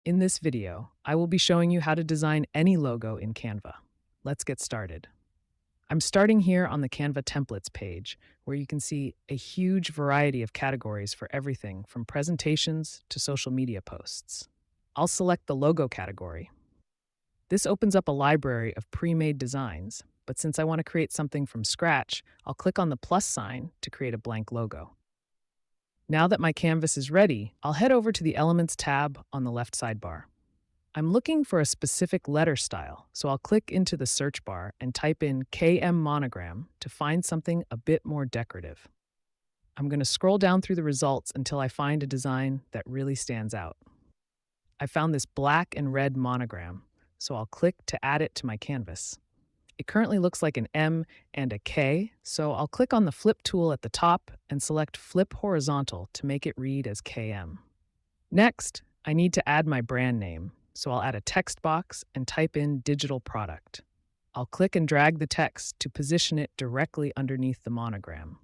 In this video, I will be showing you how to design any logo in Canva. Let's get started. I'm starting here on the Canva templates page, where you can see a huge variety of categories for everything from presentations to social media posts. I'll select the logo category. This opens up a library of pre-made designs, but since I want to create something from scratch, I'll click on the plus sign to create a blank logo. Now that my canvas is ready, I'll head over to the Elements tab on the left sidebar. I'm looking for a specific letter style, so I'll click into the search bar and type in KM monogram to find something a bit more decorative. I'm going to scroll down through the results until I find a design that really stands out. I found this black and red monogram, so I'll click to add it to my canvas. It currently looks like an M and a K, so I'll click on the flip tool at the top and select Flip Horizontal to make it read as KM. Next, I need to add my brand name, so I'll add a text box and type in digital product. I'll click and drag the text to position it directly underneath the monogram.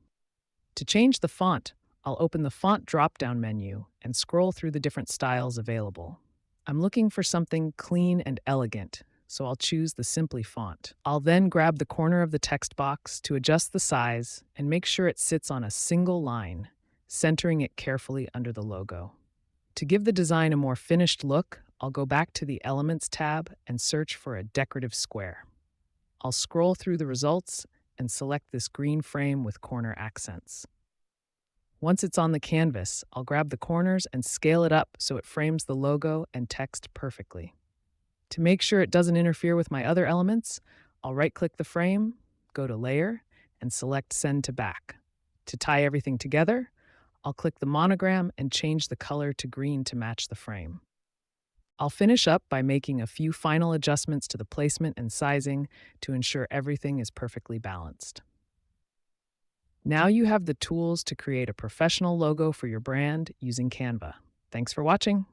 To change the font, I'll open the font drop-down menu and scroll through the different styles available. I'm looking for something clean and elegant, so I'll choose the Simply font. I'll then grab the corner of the text box to adjust the size and make sure it sits on a single line, centering it carefully under the logo. To give the design a more finished look, I'll go back to the Elements tab and search for a decorative square. I'll scroll through the results and select this green frame with corner accents. Once it's on the canvas, I'll grab the corners and scale it up so it frames the logo and text perfectly. To make sure it doesn't interfere with my other elements, I'll right-click the frame, go to Layer, and select Send to Back. To tie everything together, I'll click the monogram and change the color to green to match the frame. I'll finish up by making a few final adjustments to the placement and sizing to ensure everything is perfectly balanced. Now you have the tools to create a professional logo for your brand using Canva. Thanks for watching.